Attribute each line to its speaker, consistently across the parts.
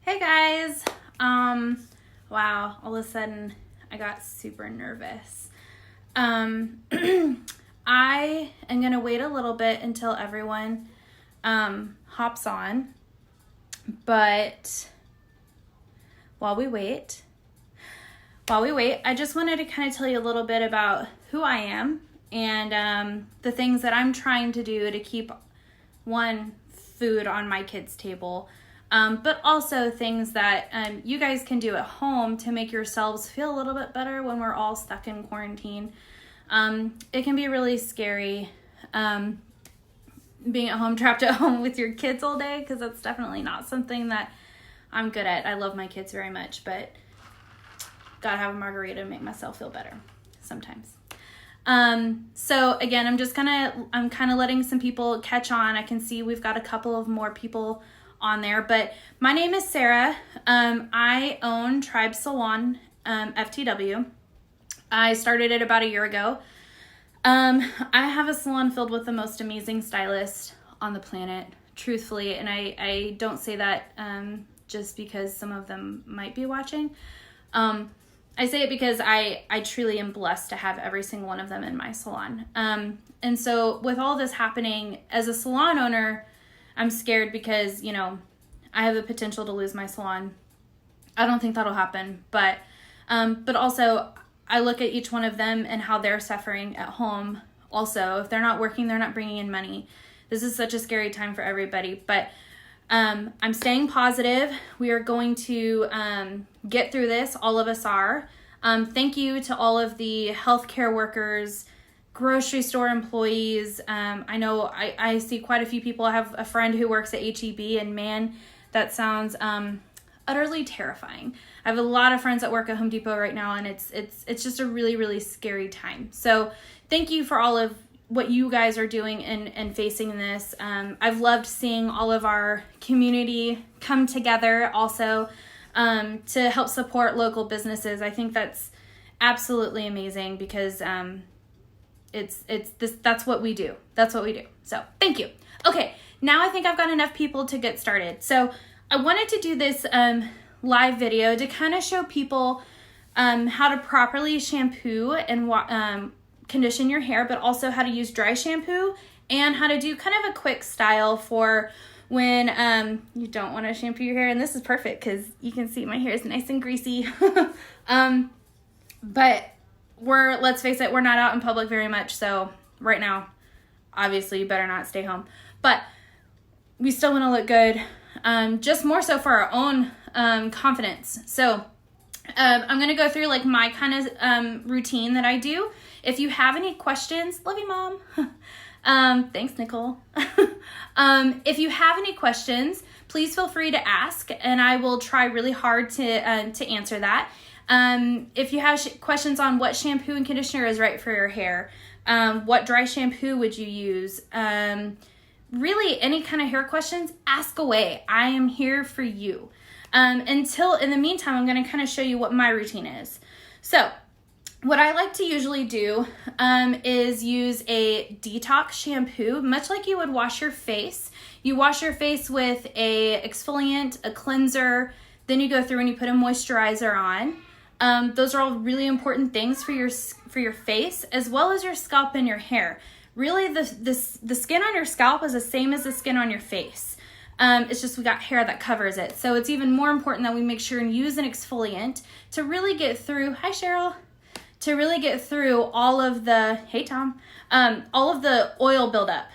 Speaker 1: Hey guys. Wow, all of a sudden I got super nervous. I am going to wait a little bit until everyone hops on. But while we wait, I just wanted to kind of tell you a little bit about who I am and the things that I'm trying to do to keep food on my kids' table, but also things that you guys can do at home to make yourselves feel a little bit better when we're all stuck in quarantine. It can be really scary being at home, trapped at home with your kids all day, because that's definitely not something that I'm good at. I love my kids very much, but gotta have a margarita to make myself feel better sometimes. So again, I'm kind of letting some people catch on. I can see we've got a couple of more people on there, but my name is Sara. I own Tribe Salon, FTW. I started it about a year ago. I have a salon filled with the most amazing stylists on the planet, truthfully. And I don't say that, just because some of them might be watching. I say it because I truly am blessed to have every single one of them in my salon. And so with all this happening, as a salon owner, I'm scared because, I have the potential to lose my salon. I don't think that'll happen, but also I look at each one of them and how they're suffering at home. Also, if they're not working, they're not bringing in money. This is such a scary time for everybody, but I'm staying positive. We are going to get through this. All of us are. Thank you to all of the healthcare workers, grocery store employees. I know I see quite a few people. I have a friend who works at H-E-B, and man, that sounds utterly terrifying. I have a lot of friends that work at Home Depot right now, and it's just a really, really scary time. So thank you for all of what you guys are doing and facing this. I've loved seeing all of our community come together also to help support local businesses. I think that's absolutely amazing because that's what we do. That's what we do. So thank you. Okay, now I think I've got enough people to get started. So I wanted to do this live video to kind of show people how to properly shampoo and condition your hair, but also how to use dry shampoo and how to do kind of a quick style for when you don't want to shampoo your hair. And this is perfect because you can see my hair is nice and greasy. But let's face it, we're not out in public very much. So right now, obviously you better not stay home, but we still want to look good. Just more so for our own confidence. So I'm going to go through like my kind of routine that I do. If you have any questions, love you, Mom. Thanks, Nicole. If you have any questions, please feel free to ask, and I will try really hard to answer that. If you have questions on what shampoo and conditioner is right for your hair, what dry shampoo would you use, really any kind of hair questions, ask away. I am here for you. In the meantime, I'm going to kind of show you what my routine is. So what I like to usually do is use a detox shampoo, much like you would wash your face. You wash your face with a exfoliant, a cleanser, then you go through and you put a moisturizer on. Those are all really important things for your face, as well as your scalp and your hair. Really, the skin on your scalp is the same as the skin on your face. It's just we got hair that covers it. So it's even more important that we make sure and use an exfoliant to really get through, hi Cheryl, to really get through all of the, hey Tom, all of the oil buildup.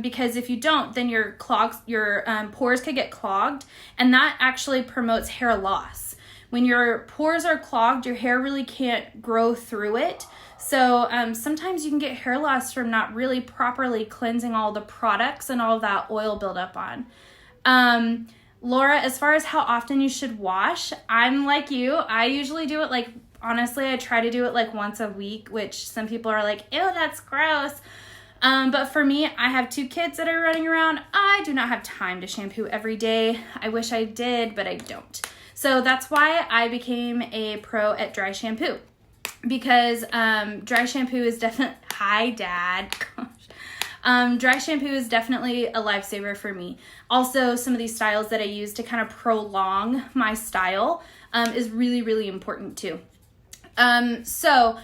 Speaker 1: Because if you don't, then your pores could get clogged, and that actually promotes hair loss. When your pores are clogged, your hair really can't grow through it. So sometimes you can get hair loss from not really properly cleansing all the products and all of that oil buildup on. Laura, as far as how often you should wash, I'm like you. I usually do it honestly, I try to do it once a week, which some people are like, ew, that's gross. But for me, I have 2 kids that are running around. I do not have time to shampoo every day. I wish I did, but I don't. So that's why I became a pro at dry shampoo. Because dry shampoo is definitely, hi Dad, gosh. Dry shampoo is definitely a lifesaver for me. Also, some of these styles that I use to kind of prolong my style is really, really important too. So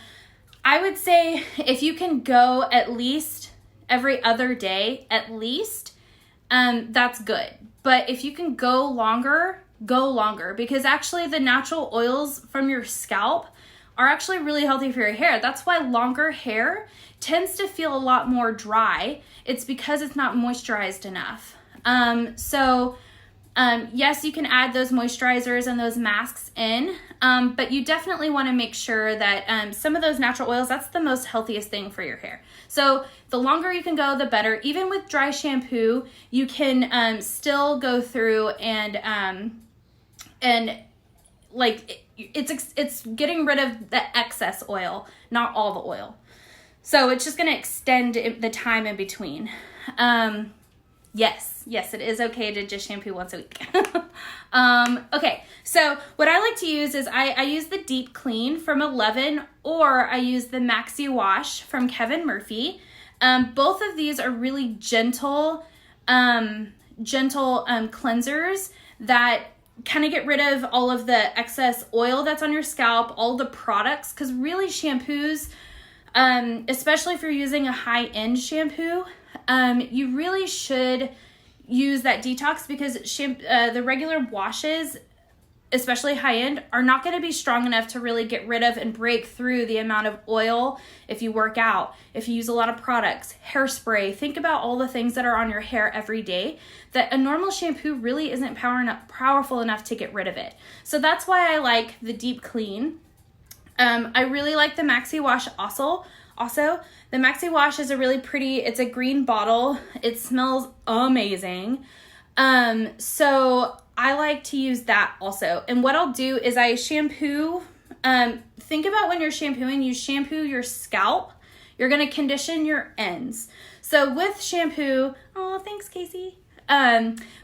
Speaker 1: I would say if you can go at least every other day, at least, that's good. But if you can go longer, because actually the natural oils from your scalp are actually really healthy for your hair. That's why longer hair tends to feel a lot more dry. It's because it's not moisturized enough. Yes, you can add those moisturizers and those masks in, but you definitely want to make sure that some of those natural oils, that's the most healthiest thing for your hair. So the longer you can go, the better. Even with dry shampoo, you can still go through and like it's getting rid of the excess oil, not all the oil. So it's just going to extend the time in between. Yes, it is okay to just shampoo once a week. Okay, so what I like to use is I use the Deep Clean from 11, or I use the Maxi Wash from Kevin Murphy. Both of these are really gentle cleansers that kind of get rid of all of the excess oil that's on your scalp, all the products, because really shampoos, especially if you're using a high-end shampoo, you really should use that detox, because the regular washes, especially high-end, are not going to be strong enough to really get rid of and break through the amount of oil if you work out, if you use a lot of products, hairspray. Think about all the things that are on your hair every day that a normal shampoo really isn't powerful enough to get rid of it. So that's why I like the Deep Clean. I really like the Maxi Wash also. The Maxi Wash is a really pretty, it's a green bottle. It smells amazing. So I like to use that also. And what I'll do is I shampoo, think about when you're shampooing, you shampoo your scalp. You're going to condition your ends. So with shampoo, oh, thanks, Casey.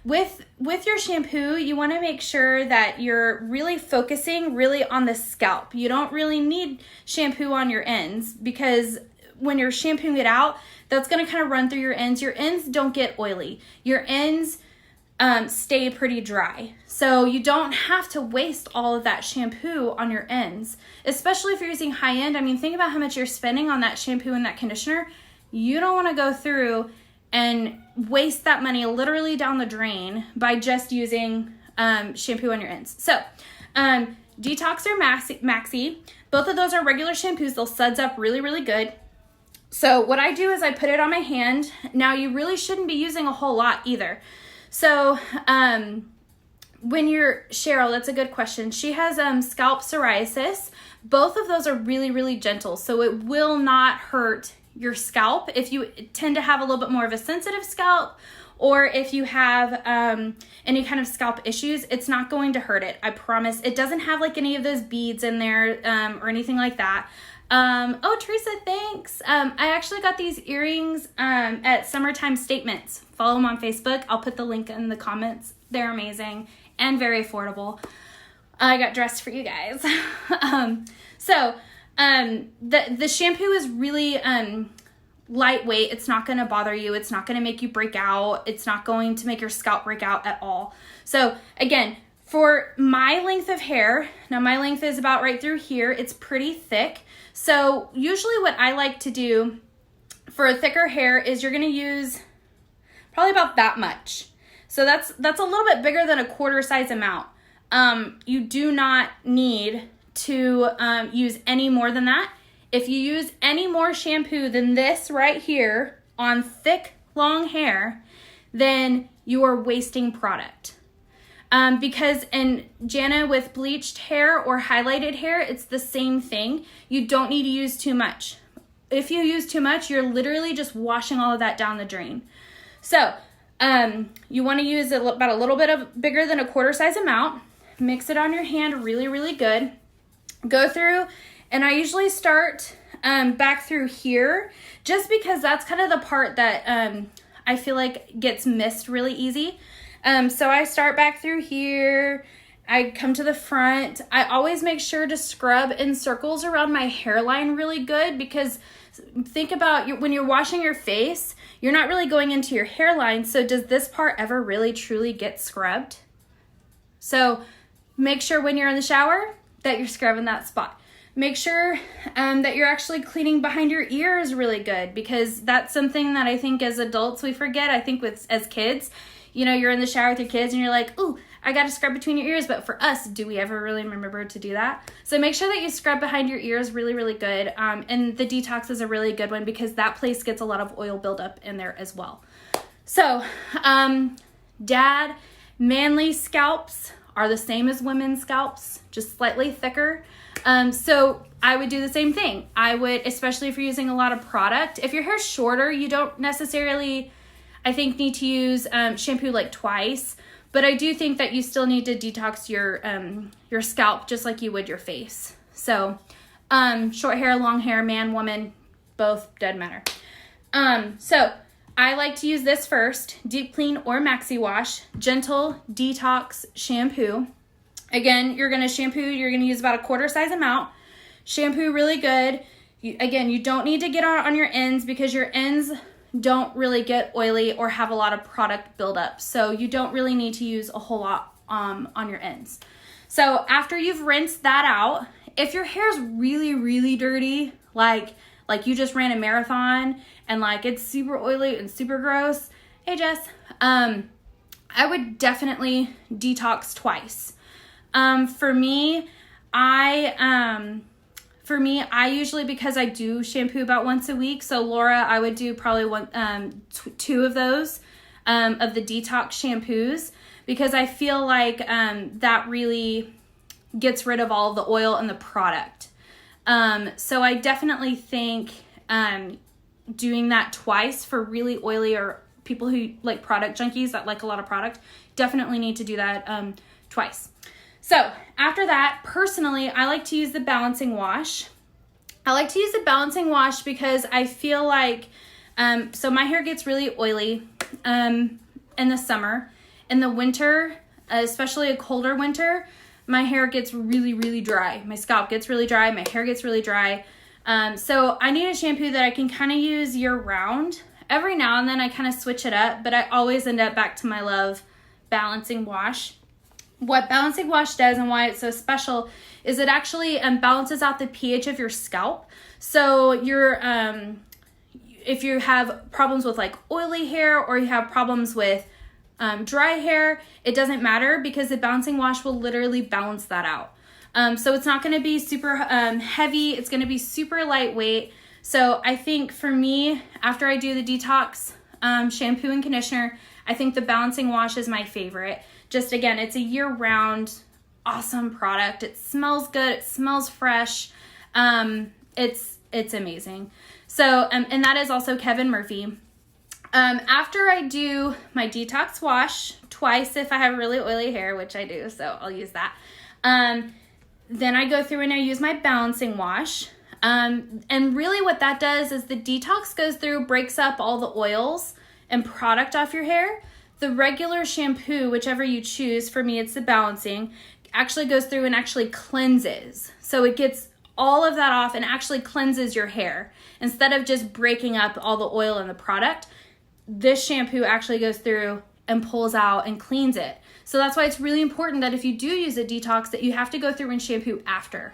Speaker 1: With your shampoo, you want to make sure that you're really focusing really on the scalp. You don't really need shampoo on your ends, because when you're shampooing it out, that's going to kind of run through your ends. Your ends don't get oily. Your ends stay pretty dry. So you don't have to waste all of that shampoo on your ends, especially if you're using high end. I mean, think about how much you're spending on that shampoo and that conditioner. You don't want to go through and waste that money literally down the drain by just using shampoo on your ends. So Detox or Maxi, both of those are regular shampoos. They'll suds up really, really good. So what I do is I put it on my hand. Now you really shouldn't be using a whole lot either. So when you're, Cheryl, that's a good question. She has scalp psoriasis. Both of those are really, really gentle. So it will not hurt your scalp. If you tend to have a little bit more of a sensitive scalp, or if you have any kind of scalp issues, it's not going to hurt it. I promise. It doesn't have like any of those beads in there or anything like that. Oh, Teresa, thanks. I actually got these earrings at Summertime Statements. Follow them on Facebook. I'll put the link in the comments. They're amazing and very affordable. I got dressed for you guys. The shampoo is really lightweight. It's not going to bother you. It's not going to make you break out. It's not going to make your scalp break out at all. So again, for my length of hair, now my length is about right through here. It's pretty thick. So usually what I like to do for a thicker hair is you're going to use probably about that much. So that's a little bit bigger than a quarter size amount. You do not need to use any more than that. If you use any more shampoo than this right here on thick, long hair, then you are wasting product. Because in Jana, with bleached hair or highlighted hair, it's the same thing. You don't need to use too much. If you use too much, you're literally just washing all of that down the drain. So you want to use about a little bit of bigger than a quarter size amount. Mix it on your hand really, really good. Go through, and I usually start back through here, just because that's kind of the part that I feel like gets missed really easy. So I start back through here. I come to the front. I always make sure to scrub in circles around my hairline really good, because think about when you're washing your face, you're not really going into your hairline. So does this part ever really truly get scrubbed? So make sure when you're in the shower that you're scrubbing that spot. Make sure that you're actually cleaning behind your ears really good, because that's something that I think as adults we forget. I think as kids, you know, you're in the shower with your kids and you're like, ooh, I got to scrub between your ears. But for us, do we ever really remember to do that? So make sure that you scrub behind your ears really, really good. And the detox is a really good one because that place gets a lot of oil buildup in there as well. So dad, manly scalps are the same as women's scalps, just slightly thicker. So I would do the same thing. I would, especially if you're using a lot of product. If your hair's shorter, you don't necessarily, I think, need to use shampoo like twice. But I do think that you still need to detox your scalp just like you would your face. So short hair, long hair, man, woman, both doesn't matter. So I like to use this first, Deep Clean or Maxi Wash, Gentle Detox Shampoo. Again, you're going to shampoo, you're going to use about a quarter size amount. Shampoo really good. You don't need to get on your ends because your ends don't really get oily or have a lot of product buildup. So you don't really need to use a whole lot on your ends. So after you've rinsed that out, if your hair's really, really dirty, like you just ran a marathon and like it's super oily and super gross, hey Jess, I would definitely detox twice. For me, I usually, because I do shampoo about once a week, so Laura, I would do probably two of those, of the detox shampoos, because I feel like, that really gets rid of all the oil and the product. So I definitely think, doing that twice for really oily or people who like product junkies that like a lot of product, definitely need to do that, twice. So after that, personally, I like to use the balancing wash. I like to use the balancing wash because I feel like, so my hair gets really oily in the summer. In the winter, especially a colder winter, my hair gets really, really dry. My scalp gets really dry. My hair gets really dry. So I need a shampoo that I can kind of use year round. Every now and then I kind of switch it up, but I always end up back to my love balancing wash. What balancing wash does and why it's so special is it actually balances out the pH of your scalp. So if you have problems with like oily hair or you have problems with dry hair, it doesn't matter because the balancing wash will literally balance that out. So it's not going to be super heavy. It's going to be super lightweight. So I think for me, after I do the detox shampoo and conditioner, I think the balancing wash is my favorite. Just again, it's a year-round awesome product. It smells good. It smells fresh. It's amazing. So, and that is also Kevin Murphy. After I do my detox wash twice, if I have really oily hair, which I do, so I'll use that. Then I go through and I use my balancing wash. And really what that does is the detox goes through, breaks up all the oils and product off your hair. The regular shampoo, whichever you choose, for me it's the balancing, actually goes through and actually cleanses. So it gets all of that off and actually cleanses your hair. Instead of just breaking up all the oil in the product, this shampoo actually goes through and pulls out and cleans it. So that's why it's really important that if you do use a detox that you have to go through and shampoo after,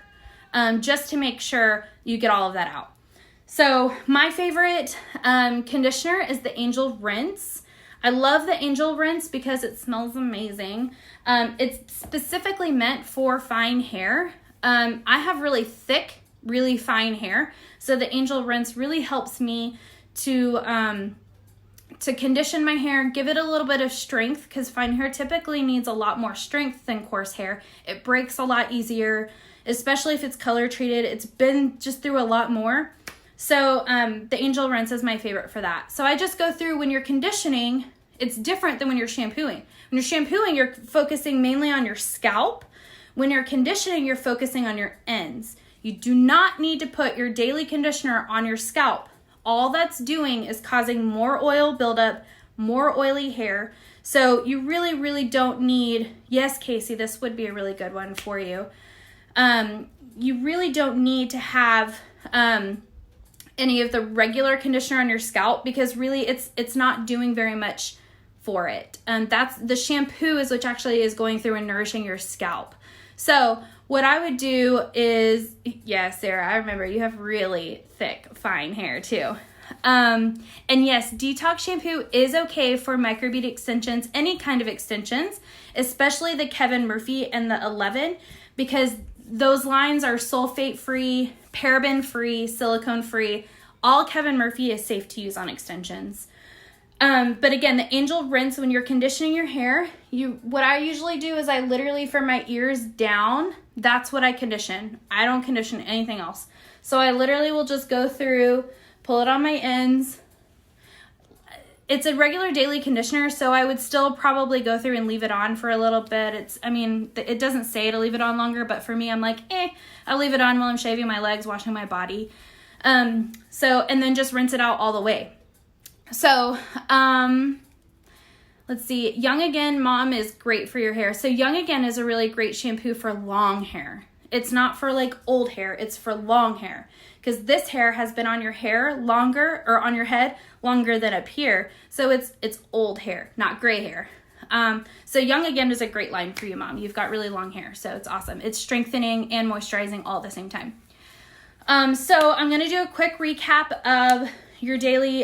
Speaker 1: just to make sure you get all of that out. So my favorite conditioner is the Angel Rinse. I love the Angel Rinse because it smells amazing. It's specifically meant for fine hair. I have really thick, really fine hair. So the Angel Rinse really helps me to condition my hair, give it a little bit of strength, because fine hair typically needs a lot more strength than coarse hair. It breaks a lot easier, especially if it's color treated. It's been just through a lot more. So the Angel Rinse is my favorite for that. So I just go through, when you're conditioning, it's different than when you're shampooing. When you're shampooing, you're focusing mainly on your scalp. When you're conditioning, you're focusing on your ends. You do not need to put your daily conditioner on your scalp. All that's doing is causing more oil buildup, more oily hair. So you really, really don't need, yes, Casey, this would be a really good one for you. You really don't need to have any of the regular conditioner on your scalp, because really it's not doing very much for it. That's the shampoo is which actually is going through and nourishing your scalp. So what I would do is, yeah, Sarah, I remember you have really thick, fine hair too. And yes, detox shampoo is okay for microbead extensions, any kind of extensions, especially the Kevin Murphy and the 11, because those lines are sulfate free, paraben free, silicone free. All Kevin Murphy is safe to use on extensions. But again, the angel rinse, when you're conditioning your hair, what I usually do is I literally, from my ears down, that's what I condition. I don't condition anything else. So I literally will just go through, pull it on my ends. It's a regular daily conditioner, so I would still probably go through and leave it on for a little bit. It doesn't say to leave it on longer, but for me, I'm like, I'll leave it on while I'm shaving my legs, washing my body. And then just rinse it out all the way. So, let's see. Young Again Mom is great for your hair. So Young Again is a really great shampoo for long hair. It's not for like old hair. It's for long hair. Because this hair has been on your hair longer, or on your head longer than up here. So it's old hair, not gray hair. So Young Again is a great line for you, Mom. You've got really long hair, so it's awesome. It's strengthening and moisturizing all at the same time. So I'm going to do a quick recap of your daily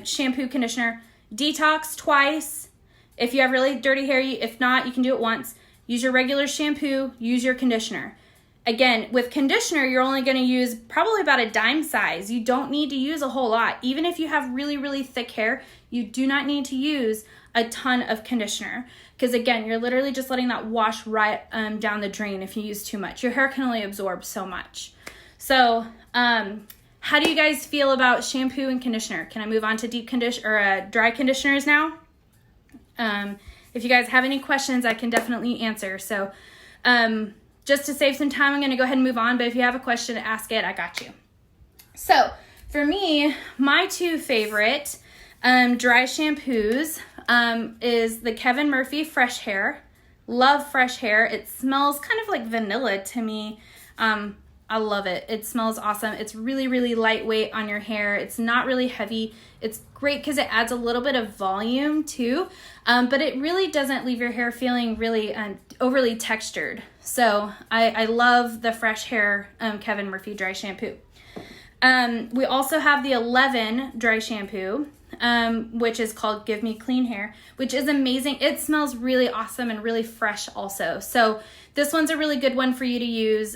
Speaker 1: shampoo, conditioner. Detox twice. If you have really dirty hair, if not, you can do it once. Use your regular shampoo, use your conditioner. Again, with conditioner, you're only going to use probably about a dime size. You don't need to use a whole lot. Even if you have really, really thick hair, you do not need to use a ton of conditioner. Because again, you're literally just letting that wash right down the drain if you use too much. Your hair can only absorb so much. So, how do you guys feel about shampoo and conditioner? Can I move on to deep conditioner or dry conditioners now? If you guys have any questions, I can definitely answer. So, just to save some time, I'm going to go ahead and move on. But if you have a question, ask it. I got you. So, for me, my two favorite dry shampoos is the Kevin Murphy Fresh Hair. Love Fresh Hair. It smells kind of like vanilla to me. I love it. It smells awesome. It's really, really lightweight on your hair. It's not really heavy. It's great because it adds a little bit of volume too, but it really doesn't leave your hair feeling really overly textured. So I love the Fresh Hair Kevin Murphy dry shampoo. We also have the 11 dry shampoo, which is called Give Me Clean Hair, which is amazing. It smells really awesome and really fresh also. So this one's a really good one for you to use.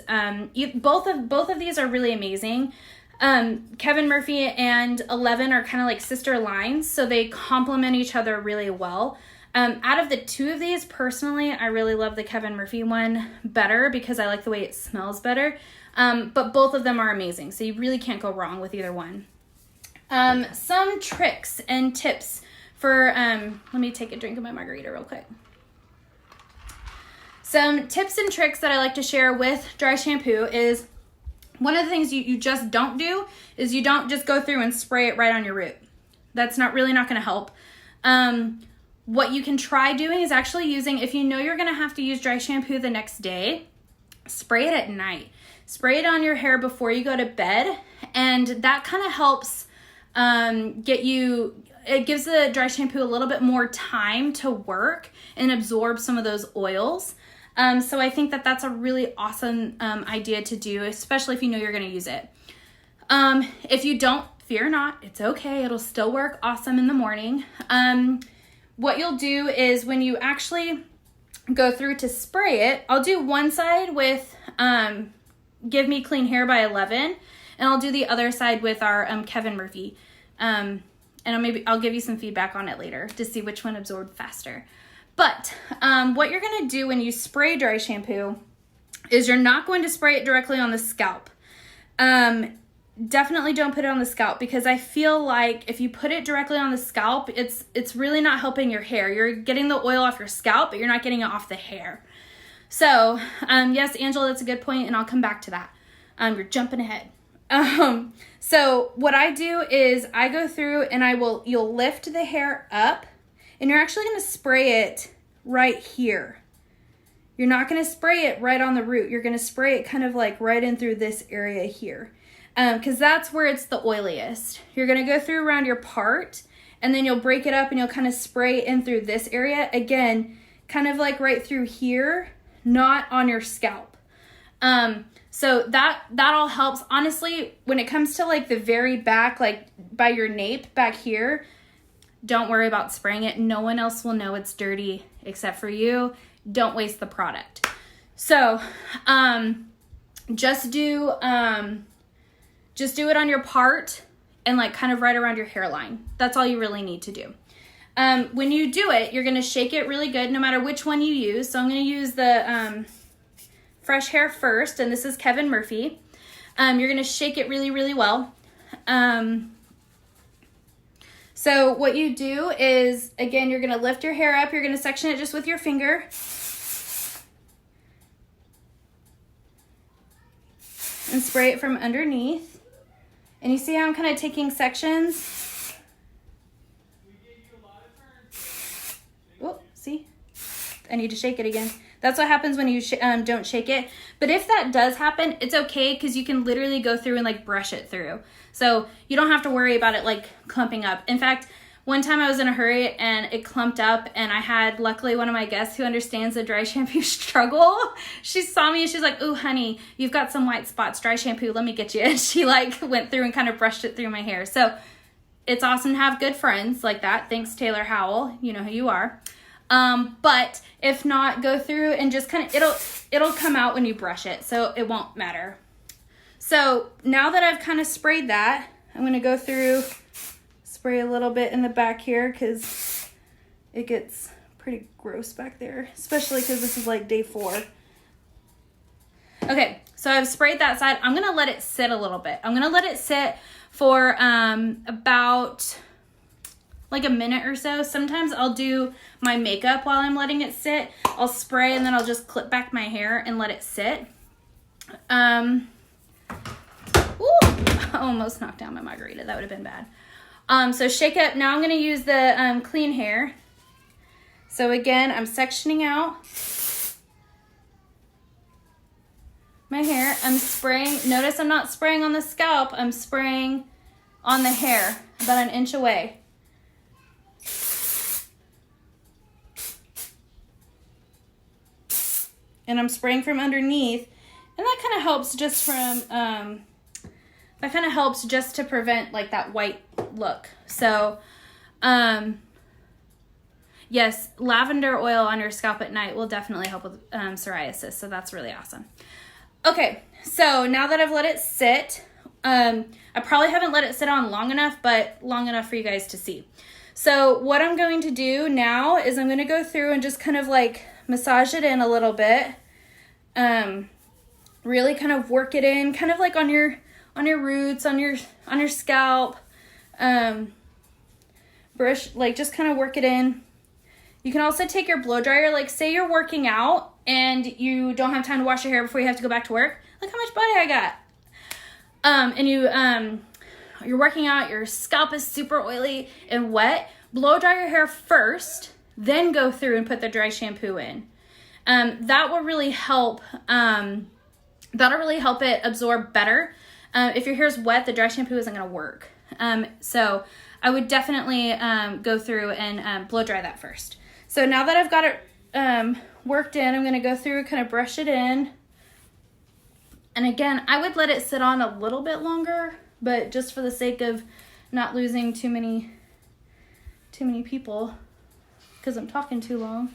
Speaker 1: Both of these are really amazing. Kevin Murphy and 11 are kind of like sister lines, so they complement each other really well. Out of the two of these, personally, I really love the Kevin Murphy one better because I like the way it smells better. But both of them are amazing, so you really can't go wrong with either one. Some tricks and tips for, let me take a drink of my margarita real quick. Some tips and tricks that I like to share with dry shampoo is, one of the things you just don't do is you don't just go through and spray it right on your root. That's really not going to help. What you can try doing is actually using, if you know you're going to have to use dry shampoo the next day, spray it at night. Spray it on your hair before you go to bed, and that kind of helps it gives the dry shampoo a little bit more time to work and absorb some of those oils. So I think that's a really awesome idea to do, especially if you know you're going to use it. If you don't, fear not. It's okay. It'll still work awesome in the morning. What you'll do is when you actually go through to spray it, I'll do one side with Give Me Clean Hair by 11, and I'll do the other side with our Kevin Murphy. And I'll give you some feedback on it later to see which one absorbed faster. But what you're going to do when you spray dry shampoo is you're not going to spray it directly on the scalp. Definitely don't put it on the scalp, because I feel like if you put it directly on the scalp, it's really not helping your hair. You're getting the oil off your scalp, but you're not getting it off the hair. So, yes, Angela, that's a good point, and I'll come back to that. You're jumping ahead. So what I do is I go through and you'll lift the hair up, and you're actually going to spray it right here. You're not going to spray it right on the root. You're going to spray it kind of like right in through this area here. because that's where it's the oiliest. You're going to go through around your part, and then you'll break it up and you'll kind of spray in through this area. Again, kind of like right through here, not on your scalp. So that all helps. Honestly, when it comes to like the very back, like by your nape back here, don't worry about spraying it. No one else will know it's dirty except for you. Don't waste the product. So, just do it on your part and like kind of right around your hairline. That's all you really need to do. When you do it, you're going to shake it really good no matter which one you use. So I'm going to use the Fresh Hair first, and this is Kevin Murphy. You're going to shake it really, really well. So what you do is, again, you're going to lift your hair up. You're going to section it just with your finger. And spray it from underneath. And you see how I'm kind of taking sections? Oh, see? I need to shake it again. That's what happens when you don't shake it. But if that does happen, it's okay because you can literally go through and like brush it through. So you don't have to worry about it like clumping up. In fact, one time I was in a hurry and it clumped up, and I had luckily one of my guests who understands the dry shampoo struggle. She saw me and she's like, "Ooh, honey, you've got some white spots. Dry shampoo, let me get you." And she like went through and kind of brushed it through my hair. So it's awesome to have good friends like that. Thanks, Taylor Howell. You know who you are. But if not, go through and just kind of, it'll come out when you brush it, so it won't matter. So now that I've kind of sprayed that, I'm going to go through, spray a little bit in the back here because it gets pretty gross back there, especially because this is like day 4. Okay, so I've sprayed that side. I'm going to let it sit a little bit. I'm going to let it sit for about like a minute or so. Sometimes I'll do my makeup while I'm letting it sit. I'll spray and then I'll just clip back my hair and let it sit. Ooh, I almost knocked down my margarita. That would have been bad. So shake it up. Now I'm going to use the clean hair. So again, I'm sectioning out my hair. I'm spraying. Notice I'm not spraying on the scalp. I'm spraying on the hair about an inch away. And I'm spraying from underneath, and that kind of helps just from, that kind of helps just to prevent like that white look. So, yes, lavender oil on your scalp at night will definitely help with psoriasis. So that's really awesome. Okay, so now that I've let it sit, I probably haven't let it sit on long enough, but long enough for you guys to see. So what I'm going to do now is I'm going to go through and just kind of like massage it in a little bit. Really kind of work it in, kind of like on your roots, on your scalp. Brush, like just kind of work it in. You can also take your blow dryer, like say you're working out and you don't have time to wash your hair before you have to go back to work. Look how much body I got. And you're working out, your scalp is super oily and wet. Blow dry your hair first, then go through and put the dry shampoo in. That will really help. That'll really help it absorb better. If your hair's wet, the dry shampoo isn't going to work. So I would definitely go through and blow dry that first. So now that I've got it worked in, I'm going to go through, kind of brush it in. And again, I would let it sit on a little bit longer, but just for the sake of not losing too many people, because I'm talking too long.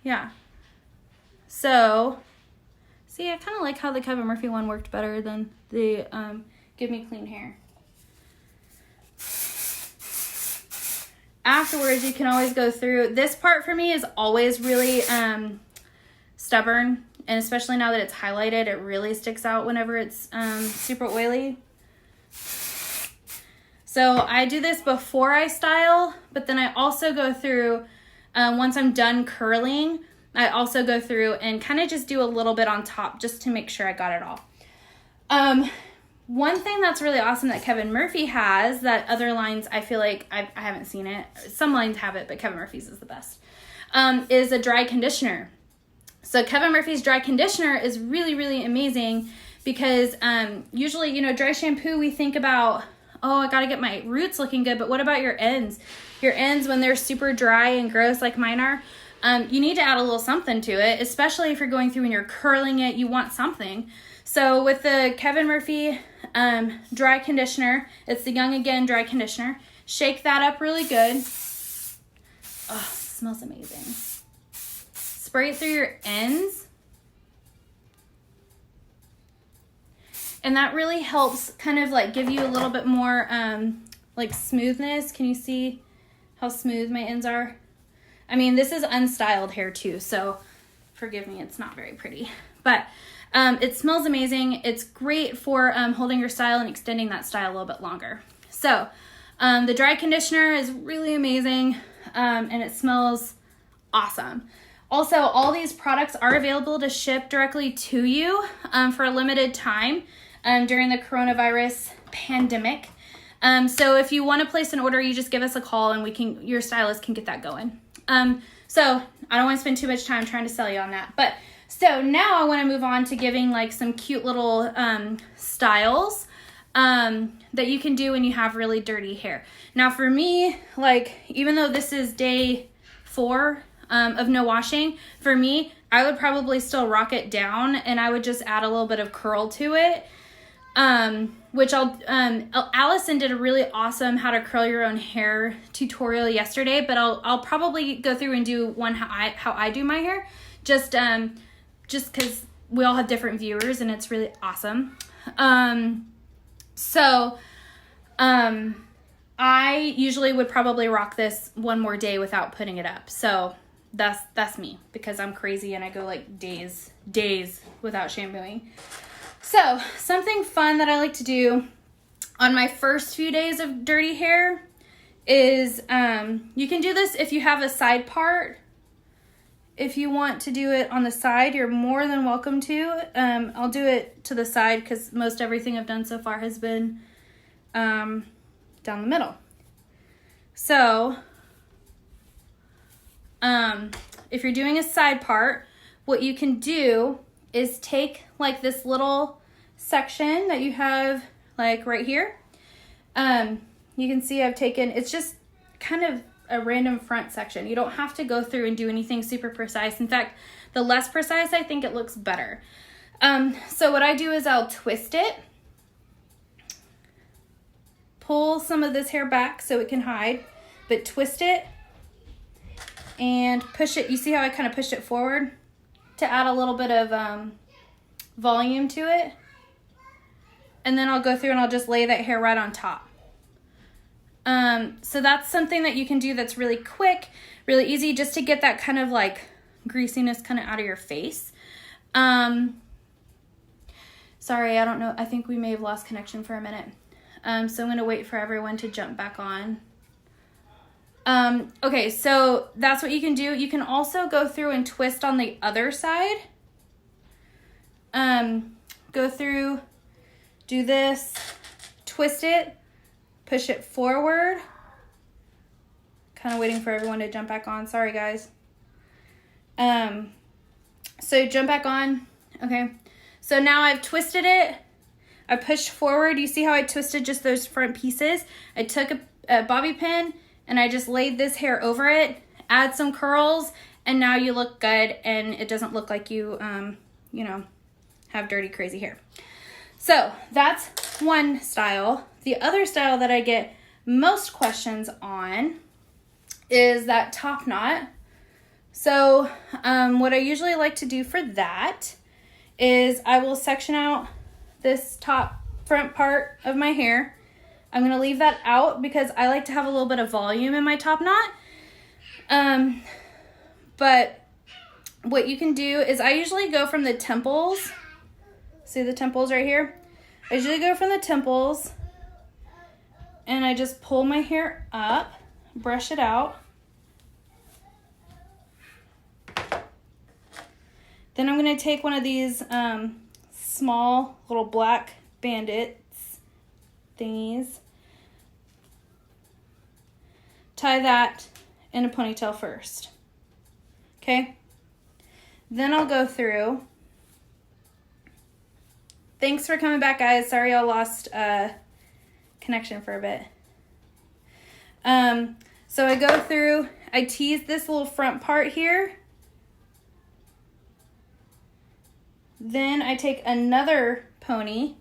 Speaker 1: Yeah. So, see, I kind of like how the Kevin Murphy one worked better than the Give Me Clean Hair. Afterwards, you can always go through. This part for me is always really stubborn, and especially now that it's highlighted, it really sticks out whenever it's super oily. So I do this before I style, but then I also go through, once I'm done curling, I also go through and kind of just do a little bit on top just to make sure I got it all. One thing that's really awesome that Kevin Murphy has that other lines, I feel like I haven't seen it. Some lines have it, but Kevin Murphy's is the best, is a dry conditioner. So Kevin Murphy's dry conditioner is really, really amazing because usually, you know, dry shampoo, we think about, oh, I got to get my roots looking good. But what about your ends? Your ends, when they're super dry and gross like mine are, you need to add a little something to it, especially if you're going through and you're curling it, you want something. So with the Kevin Murphy dry conditioner, it's the Young Again dry conditioner. Shake that up really good. Oh, it smells amazing. Spray it through your ends. And that really helps kind of like give you a little bit more like smoothness. Can you see how smooth my ends are? I mean, this is unstyled hair too, so forgive me, it's not very pretty. But it smells amazing. It's great for holding your style and extending that style a little bit longer. So the dry conditioner is really amazing and it smells awesome. Also, all these products are available to ship directly to you for a limited time during the coronavirus pandemic. So if you want to place an order, you just give us a call and your stylist can get that going. So I don't want to spend too much time trying to sell you on that. But so now I want to move on to giving like some cute little styles that you can do when you have really dirty hair. Now for me, like even though this is day 4 of no washing, for me, I would probably still rock it down and I would just add a little bit of curl to it. Which Allison did a really awesome how to curl your own hair tutorial yesterday, but I'll probably go through and do one how I do my hair, just because we all have different viewers and it's really awesome. I usually would probably rock this one more day without putting it up. So that's me because I'm crazy and I go like days without shampooing. So something fun that I like to do on my first few days of dirty hair is you can do this if you have a side part. If you want to do it on the side, you're more than welcome to. I'll do it to the side because most everything I've done so far has been down the middle. So if you're doing a side part, what you can do is take like this little section that you have like right here. You can see I've taken, it's just kind of a random front section. You don't have to go through and do anything super precise. In fact, the less precise, I think it looks better. So what I do is I'll twist it, pull some of this hair back so it can hide, but twist it and push it. You see how I kind of pushed it forward to add a little bit of volume to it. And then I'll go through and I'll just lay that hair right on top. So that's something that you can do that's really quick, really easy, just to get that kind of like greasiness kind of out of your face. Sorry, I don't know. I think we may have lost connection for a minute. So I'm going to wait for everyone to jump back on. Okay, so that's what you can do. You can also go through and twist on the other side. Go through, do this, twist it, push it forward. Kind of waiting for everyone to jump back on. Sorry, guys. So jump back on. Okay. So now I've twisted it. I pushed forward. You see how I twisted just those front pieces? I took a bobby pin and I just laid this hair over it, add some curls, and now you look good and it doesn't look like you, have dirty, crazy hair. So that's one style. The other style that I get most questions on is that top knot. So what I usually like to do for that is I will section out this top front part of my hair. I'm going to leave that out because I like to have a little bit of volume in my top knot. But what you can do is I usually go from the temples. See the temples right here? I usually go from the temples and I just pull my hair up, brush it out. Then I'm going to take one of these small little black bandits thingies, tie that in a ponytail first. Okay? Then I'll go through. Thanks for coming back, guys. Sorry I lost connection for a bit. So I go through, I tease this little front part here. Then I take another pony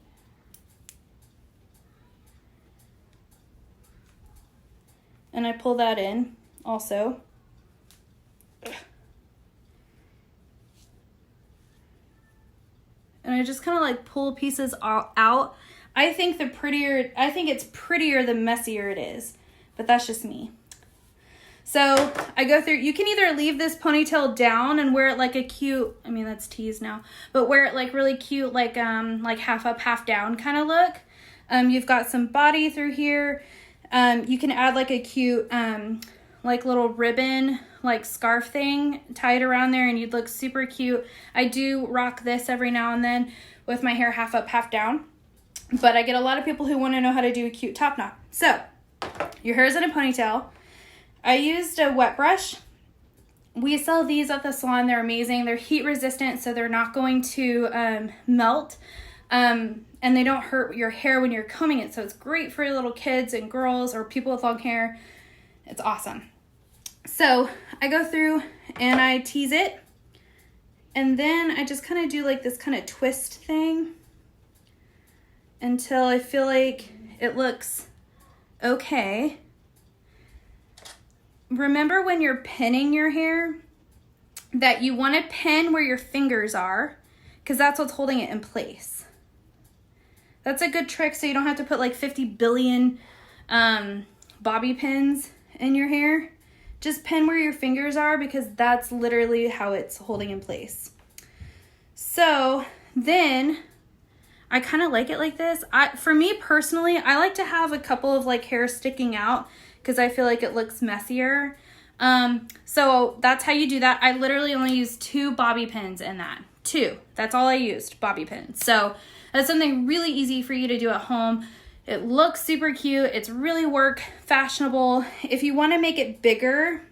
Speaker 1: and I pull that in also. And I just kind of like pull pieces out. I think it's prettier the messier it is, but that's just me. So I go through, you can either leave this ponytail down and wear it like a cute, I mean that's teased now, but wear it like really cute, like half up, half down kind of look. You've got some body through here. You can add like a cute, like little ribbon, like scarf thing, tie it around there and you'd look super cute. I do rock this every now and then with my hair half up, half down, but I get a lot of people who want to know how to do a cute top knot. So your hair is in a ponytail. I used a wet brush. We sell these at the salon. They're amazing. They're heat resistant, so they're not going to melt. And they don't hurt your hair when you're combing it. So it's great for little kids and girls or people with long hair. It's awesome. So I go through and I tease it. And then I just kind of do like this kind of twist thing until I feel like it looks okay. Remember when you're pinning your hair that you want to pin where your fingers are because that's what's holding it in place. That's a good trick so you don't have to put like 50 billion bobby pins in your hair. Just pin where your fingers are because that's literally how it's holding in place. So then I kind of like it like this. For me personally, I like to have a couple of like hairs sticking out because I feel like it looks messier. So that's how you do that. I literally only used 2 bobby pins in that. 2. That's all I used, bobby pins. So that's something really easy for you to do at home. It looks super cute. It's really work fashionable. If you want to make it bigger,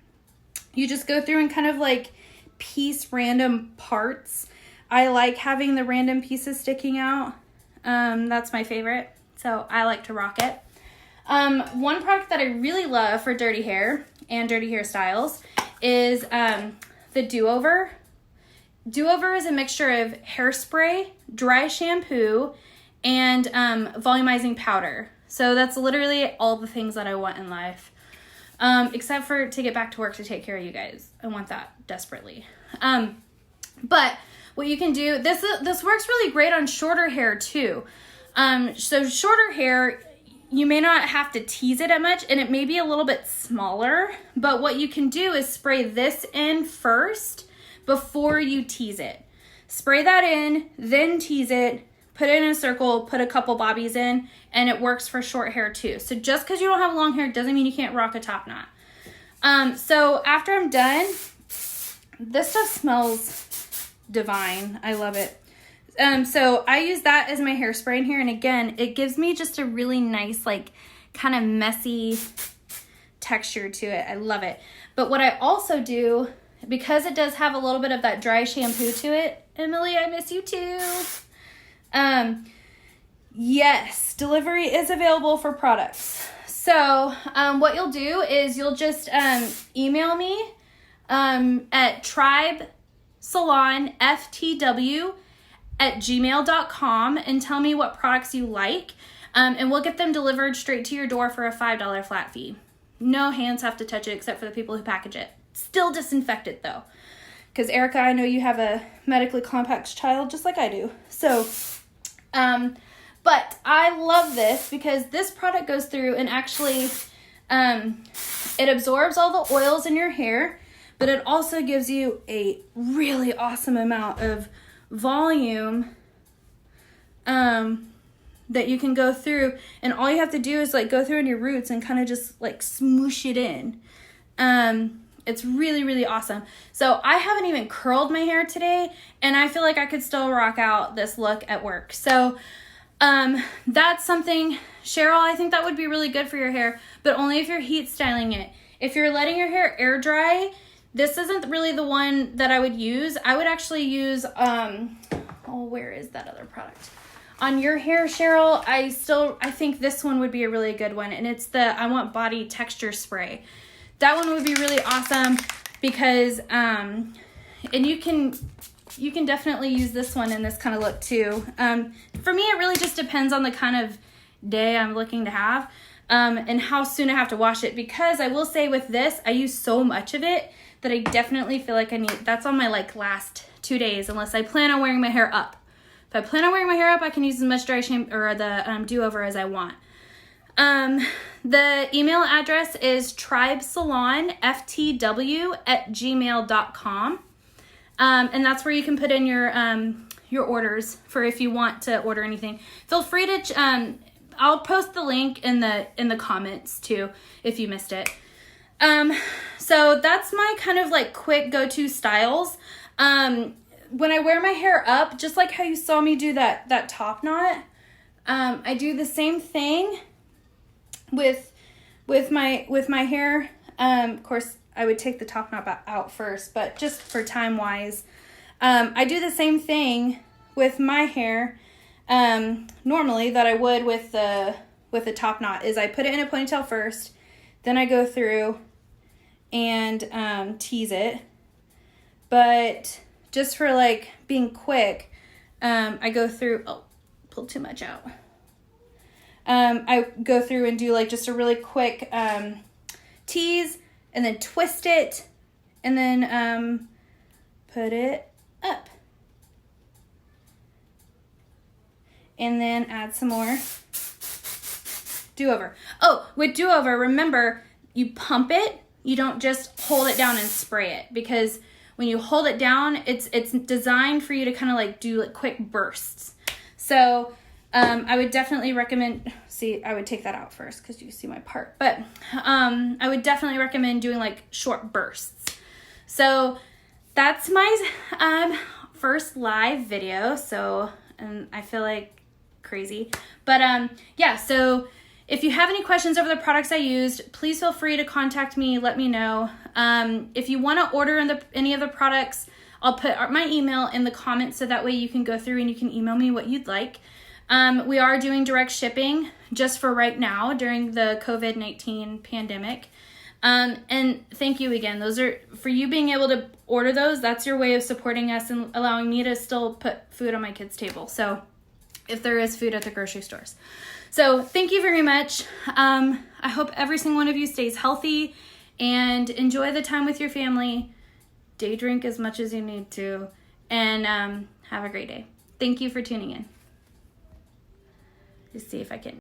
Speaker 1: you just go through and kind of like piece random parts. I like having the random pieces sticking out. That's my favorite. So I like to rock it. One product that I really love for dirty hair and dirty hairstyles is the Do-Over. Do-Over is a mixture of hairspray, dry shampoo, and volumizing powder. So that's literally all the things that I want in life. Except for to get back to work to take care of you guys. I want that desperately. But what you can do, this works really great on shorter hair too. So shorter hair, you may not have to tease it as much and it may be a little bit smaller, but what you can do is spray this in first before you tease it. Spray that in, then tease it, put it in a circle, put a couple bobbies in, and it works for short hair too. So just because you don't have long hair doesn't mean you can't rock a top knot. So after I'm done, this stuff smells divine. I love it. So I use that as my hairspray in here. And again, it gives me just a really nice, like kind of messy texture to it. I love it. But what I also do, because it does have a little bit of that dry shampoo to it, Emily, I miss you too. Yes, delivery is available for products. So, what you'll do is you'll just, email me, at tribesalonftw@gmail.com and tell me what products you like. And we'll get them delivered straight to your door for a $5 flat fee. No hands have to touch it except for the people who package it. Still disinfected though. Because Erica, I know you have a medically complex child just like I do. So, but I love this because this product goes through and actually, it absorbs all the oils in your hair, but it also gives you a really awesome amount of volume, that you can go through, and all you have to do is like go through in your roots and kind of just like smoosh it in. It's really, really awesome. So I haven't even curled my hair today, and I feel like I could still rock out this look at work. So that's something, Cheryl, I think that would be really good for your hair, but only if you're heat styling it. If you're letting your hair air dry, this isn't really the one that I would use. I would actually use, where is that other product? On your hair, Cheryl, I think this one would be a really good one. And it's the I Want Body Texture Spray. That one would be really awesome because, and you can definitely use this one in this kind of look too. For me, it really just depends on the kind of day I'm looking to have, and how soon I have to wash it, because I will say with this, I use so much of it that I definitely feel like that's on my last 2 days, unless I plan on wearing my hair up. If I plan on wearing my hair up, I can use as much dry shampoo or the do-over as I want. The email address is tribesalonftw@gmail.com. And that's where you can put in your orders for if you want to order anything. Feel free to, I'll post the link in the comments too, if you missed it. So that's my kind of quick go-to styles. When I wear my hair up, just like how you saw me do that top knot, I do the same thing with my hair. Of course, I would take the top knot out first, but just for time wise, I do the same thing with my hair normally that I would with the top knot. Is I put it in a ponytail first, then I go through and tease it. But just for being quick, I go through, pulled too much out. I go through and do just a really quick tease, and then twist it, and then put it up. And then add some more do-over. Oh, with do-over, remember, you pump it. You don't just hold it down and spray it, because when you hold it down, it's designed for you to kind of do quick bursts. So I would definitely recommend, I would take that out first because you see my part, but I would definitely recommend doing short bursts. So that's my first live video. So, and I feel crazy, but yeah, so if you have any questions over the products I used, please feel free to contact me, let me know. If you want to order any of the products, I'll put my email in the comments so that way you can go through and you can email me what you'd like. We are doing direct shipping just for right now during the COVID-19 pandemic. And thank you again. Those are, for you being able to order those, that's your way of supporting us and allowing me to still put food on my kids' table. So if there is food at the grocery stores. So thank you very much. I hope every single one of you stays healthy and enjoy the time with your family. Day drink as much as you need to, and have a great day. Thank you for tuning in. Let's see if I can